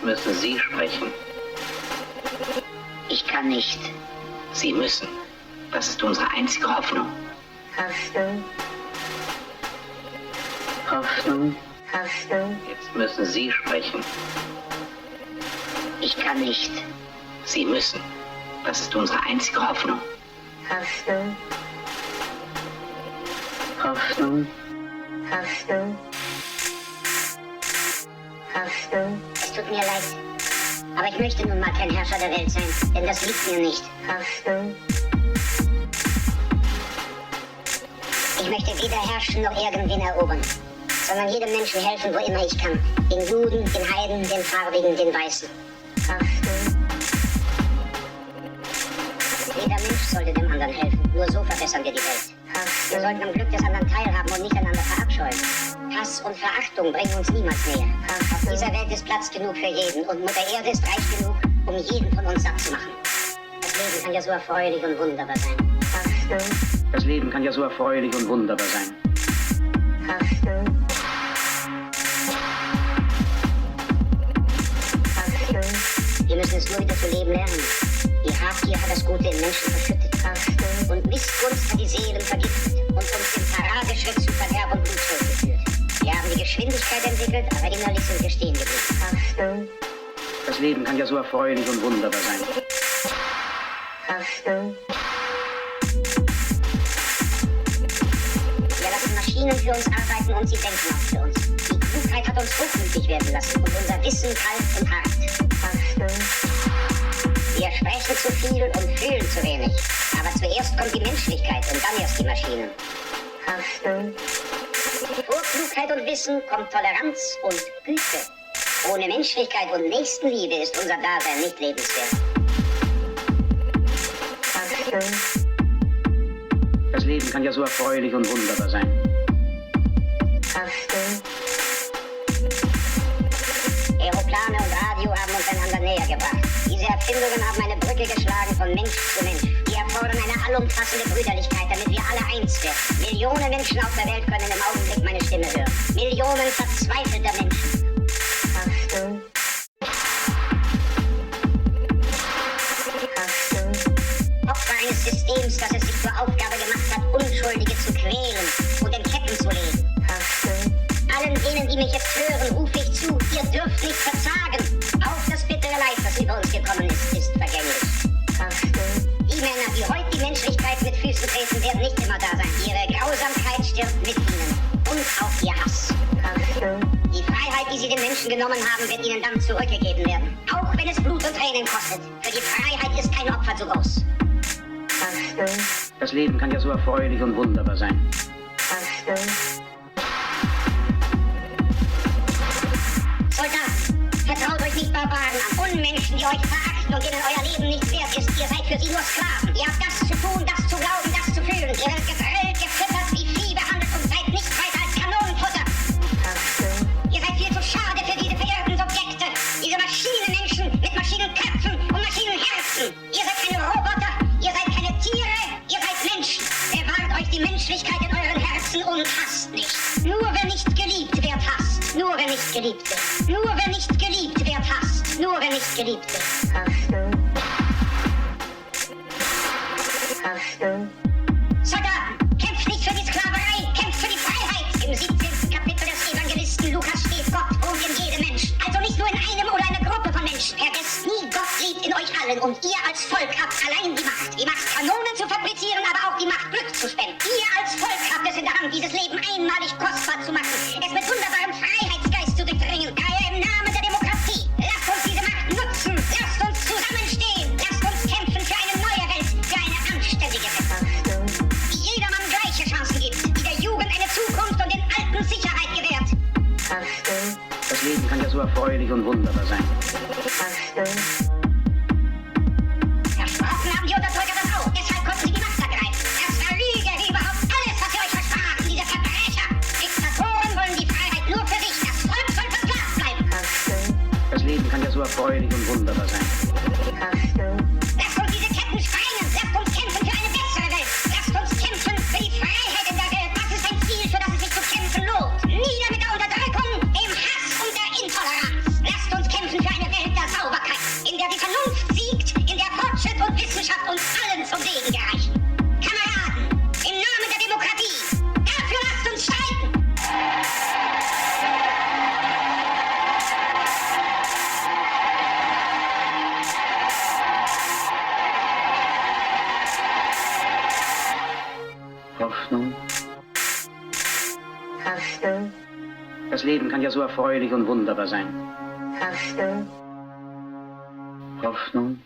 müssen Sie sprechen. Ich kann nicht. Sie müssen. Das ist unsere einzige Hoffnung. Hoffnung. Hoffnung. Hoffnung. Jetzt müssen Sie sprechen. Ich kann nicht. Sie müssen. Das ist unsere einzige Hoffnung. Hoffnung. Hoffnung. Hoffnung. Hoffnung. Es tut mir leid. Aber ich möchte nun mal kein Herrscher der Welt sein, denn das liegt mir nicht. Hoffnung. Ich möchte weder herrschen noch irgendwen erobern, sondern jedem Menschen helfen, wo immer ich kann. Den Juden, den Heiden, den Farbigen, den Weißen. Hoffnung. Jeder Mensch sollte dem anderen helfen. Nur so verbessern wir die Welt. Wir sollten am Glück des anderen teilhaben und nicht einander verabscheuen. Hass und Verachtung bringen uns niemals näher. Auf dieser Welt ist Platz genug für jeden und Mutter Erde ist reich genug, um jeden von uns satt zu machen. Das Leben kann ja so erfreulich und wunderbar sein. Hoffnung. Das Leben kann ja so erfreulich und wunderbar sein. Hoffnung. Hoffnung. Wir müssen es nur wieder zu leben lernen. Die Habgier hat das Gute im Menschen verschüttet. Hoffnung. Und Missgunst hat die Seelen vergiftet und uns im Paradeschritt zu Verderb und Blutschuld geführt. Wir haben die Geschwindigkeit entwickelt, aber innerlich sind wir stehen geblieben. Hoffnung. Das Leben kann ja so erfreulich und wunderbar sein. Hoffnung. Wir lassen Maschinen für uns arbeiten und sie denken auch für uns. Die Klugheit hat uns hochmütig werden lassen und unser Wissen kalt und hart. Hoffnung. Wir sprechen zu viel und fühlen zu wenig. Aber zuerst kommt die Menschlichkeit und dann erst die Maschinen. Hoffnung. Vor Klugheit und Wissen kommt Toleranz und Güte. Ohne Menschlichkeit und Nächstenliebe ist unser Dasein nicht lebenswert. Hoffnung. Das Leben kann ja so erfreulich und wunderbar sein. Hoffnung. Aeroplane und Radio haben uns einander näher gebracht. Diese Erfindungen haben eine Brücke geschlagen von Mensch zu Mensch. Die erfordern eine allumfassende Brüderlichkeit, damit wir alle eins werden. Millionen Menschen auf der Welt können im Augenblick meine Stimme hören. Millionen verzweifelter Menschen. Hoffnung. Hoffnung. Opfer eines Systems, das es sich zur Aufgabe gemacht hat, Unschuldige zu quälen und in Ketten zu legen. Hoffnung. Allen denen, die mich jetzt hören, rufe ich zu, ihr dürft nicht verzagen. Auch das bittere Leid, das über uns gekommen ist vergänglich. Hoffnung. Die Männer, die heute die Menschlichkeit mit Füßen treten, werden nicht immer da sein. Ihre Grausamkeit stirbt mit ihnen. Und auch ihr Hass. Hoffnung. Die Freiheit, die sie den Menschen genommen haben, wird ihnen dann zurückgegeben werden. Auch wenn es Blut und Tränen kostet. Für die Freiheit ist kein Opfer zu groß. Hoffnung. Das Leben kann ja so erfreulich und wunderbar sein. Hoffnung. Soldaten, vertraut euch nicht Barbaren an, Unmenschen, die euch verachten und denen euer Leben nicht wert ist. Ihr seid für sie nur Sklaven. Ihr habt das zu tun, das zu glauben, das zu fühlen. Ihr werdet gedrillt, gefüttert, wie Vieh behandelt und seid nicht weiter als Kanonenfutter. Hoffnung. Ihr seid viel zu schade für diese verirrten Subjekte. Diese Maschinenmenschen mit Maschinenköpfen und Maschinenherzen. Ihr seid keine Roboter, ihr seid keine Tiere, ihr seid Menschen. Bewahrt euch die Menschlichkeit in euren Herzen und hasst nicht. Nur wer nicht geliebt wird, hasst. Nur wer nicht geliebt wird. Nur wer nicht geliebt wird, hasst. Nur wer nicht geliebt wird. Hoffnung. Hoffnung. Soldaten, kämpft nicht für die Sklaverei, kämpft für die Freiheit. Im 17. Kapitel des Evangelisten Lukas steht, Gott wohnt in jedem Mensch. Also nicht nur in einem oder einer Gruppe von Menschen. Vergesst nie, Gott lebt in euch allen und ihr als Volk habt allein die Macht. Die Macht, Kanonen zu fabrizieren, aber auch die Macht, Glück zu spenden. Ihr als Volk habt es in der Hand, dieses Leben einmalig kostbar zu machen. Es mit wunderbarem Freiheitsgeist zu durchdringen. Daher im Namen der Demokratie. Lasst uns diese Macht nutzen. Lasst uns zusammenstehen. Lasst uns kämpfen für eine neue Welt, für eine anständige Welt. Die jedermann gleiche Chancen gibt, die der Jugend eine Zukunft und den Alten Sicherheit gewährt. Das Leben kann ja so erfreulich und wunderbar sein. Versprochen haben die Unterdrücker das auch. Deshalb konnten sie die Macht ergreifen. Das war Lüge wie überhaupt alles, was sie euch versprachen, diese Verbrecher. Diktatoren wollen die Freiheit nur für sich. Das Volk soll versklavt bleiben. Das Leben kann ja so erfreulich und wunderbar sein. Lasst uns diese Ketten sprengen. Lasst uns kämpfen für eine bessere Welt. Lasst uns kämpfen für die Freiheit in der Welt. Das ist ein Ziel, für das es sich zu kämpfen lohnt. Nieder mit der Unterdrückung, dem Hass und der Intoleranz. Lasst uns kämpfen für eine Welt, Hoffnung. Hoffnung. Das Leben kann ja so erfreulich und wunderbar sein. Hoffnung. Hoffnung.